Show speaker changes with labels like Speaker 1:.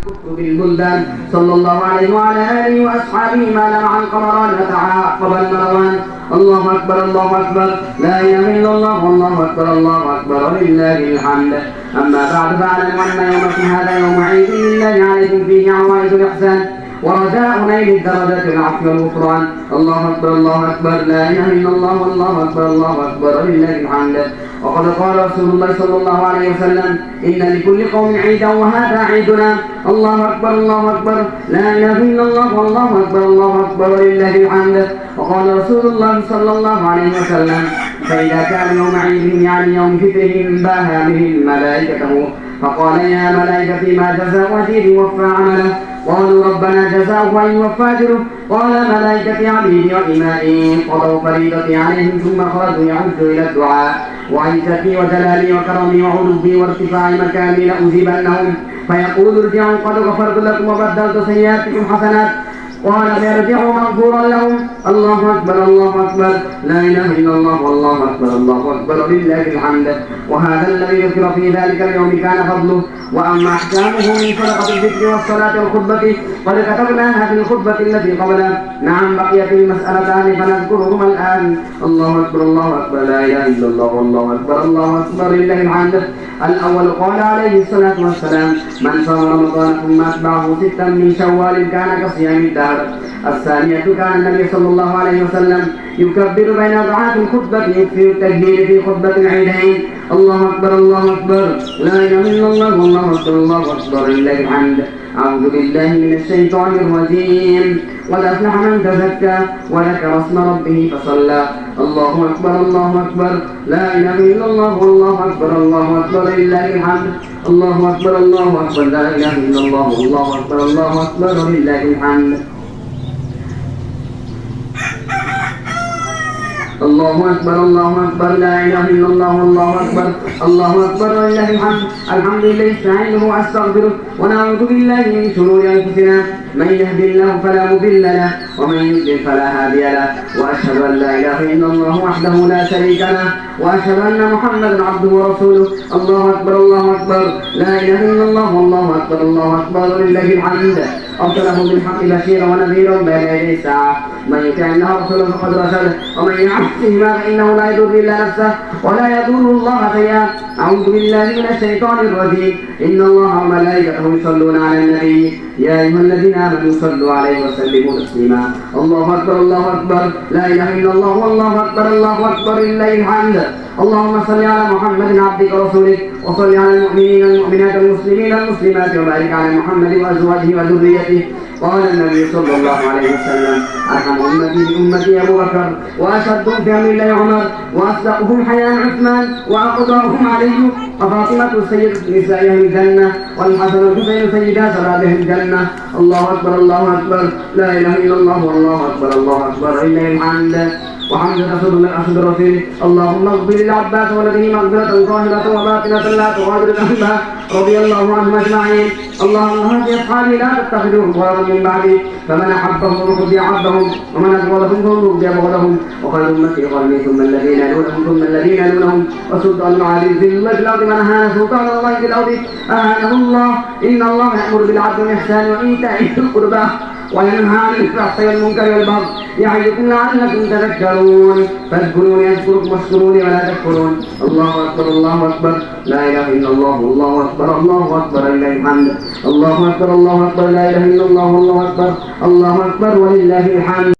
Speaker 1: الكفر بالبلدان صلى الله عليه وعلى آله وأصحابه ما لمع القمران وتعاقب المروان. الله أكبر الله أكبر لا إله إلا الله والله أكبر الله أكبر ولله الحمد. أما بعد فاعلموا أن يومكم هذا يوم عيد لله عليكم فيه عوائد الإحسان ورجاء نيل الدرجات والعفو والغفران. الله أكبر الله أكبر لا إله إلا الله والله أكبر الله أكبر ولله الحمد. وقد قال رسول الله صلى الله عليه وسلم إن لكل قوم عيدا وهذا عيدنا. الله أكبر الله أكبر لا إله إلا الله والله أكبر الله أكبر ولله الحمد. وقال رسول الله صلى الله عليه وسلم فإذا كان يوم عيدهم يعني يوم فطرهم باها به ملائكته فقال يا ملائكتي ما جزاء وزير وفى عمله قالوا ربنا جزاؤه أن يوفى أجره قال ملائكتي عبيدي وإمائي قضوا فريضتي عليهم ثم خرجوا يعودوا إلى الدعاء وعزتي وجلالي وكرمي وعلوي وارتفاع مكاني لأذيبنهم فيقول ارجعوا قد غفرت لكم وبدلت سيئاتكم حسنات قال فيرجعوا مغفورا لهم. الله أكبر الله أكبر لا إله إلا الله والله أكبر الله أكبر لله الحمد. وهذا الذي ذكر في ذلك اليوم كان فضله. وأما أحكامه من صدقة الذكر والصلاة والخطبة قد كتبناها في الخطبة التي قبلها. نعم بقيت المسألتان فنذكرهما الآن. الله أكبر الله أكبر لا إله إلا الله والله أكبر الله أكبر لله الحمد. الأول قال عليه الصلاة والسلام من صام رمضان ثم أتبعه ستا من شوال كان كصيام الدهر. الثانية كان النبي صلى الله عليه وسلم يكبر بين ركعات الخطبة يكثر التكبير في خطبة العيدين. الله أكبر الله أكبر لا إله إلا الله والله أكبر الله أكبر لله الحمد. أعوذ بالله من الشيطان الرجيم. قد أفلح من تزكى وذكر اسم ربه فصلى. الله أكبر الله أكبر لا إله إلا الله والله أكبر الله أكبر لله الحمد. الله أكبر الله أكبر لا إله إلا الله والله أكبر الله أكبر لله الحمد. الله أكبر الله أكبر لا إله إلا الله والله أكبر الله أكبر ولله الحمد. الحمد لله نستعينه وأستغفره ونعوذ بالله من شرور أنفسنا من يهد الله فلا مضل له ومن يضلل فلا هادي له وأشهد أن لا إله إلا الله وحده لا شريك له وأشهد أن محمدا عبده ورسوله. الله أكبر الله أكبر لا إله إلا الله والله أكبر الله أكبر ولله الحمد. أرسله بالحق بشيرا ونذيرا بين يدي الساعة من يطع الله ورسوله فقد رشد ومن يعصهما فإنه لا يضر إلا نفسه ولا يضر الله شيئا. أعوذ بالله من الشيطان الرجيم. إن الله وملائكته يصلون على النبي يا أيها الذين آمنوا صلوا عليه وسلموا تسليما. الله أكبر الله أكبر لا إله إلا الله والله أكبر الله أكبر لله الحمد. اللهم صل على محمد عبدك ورسولك وصل على المؤمنين المؤمنات المسلمين المسلمات وبارك على محمد وأزواجه وذريته. قال النبي صلى الله عليه وسلم أرحم أمتي بأمتي أبو بكر وأشدهم في أمر الله عمر وأصدقهم حياء عثمان وأقدرهم علي وفاطمة سيد نساء أهل الجنة والحسن والحسين سيدا شباب أهل الجنة. الله أكبر الله أكبر لا إله إلا الله والله أكبر الله أكبر لله الحمد. وحمد رسول الله أحمد الرسول. اللهم اغفر للعباس ولده مغفرة ظاهرة وباطنة لا تغادر الأحبة رضي الله عنهم أجمعين. اللهم هد أصحابي لا تتخذوهم غرضا من بعدي فمن أحبهم فقد أحبهم ومن أبغضهم فقد أبغضهم وخير أمتي قرني ثم الذين يلونهم ثم الذين يلونهم وسلطان العزيز في الله في الأرض من أهان سلطان الله في الأرض أهانه الله. إن الله يأمر بالعدل والإحسان وإيتاء ذي القربى وينهى عن الفحشاء والمنكر والبغي يعظكم لعلكم تذكرون. فاذكروني أذكركم واشكروني ولا تكفرون. الله أكبر الله أكبر لا إله إلا الله والله أكبر الله أكبر لله الحمد. الله أكبر الله أكبر لا إله إلا الله والله أكبر الله أكبر ولله الحمد.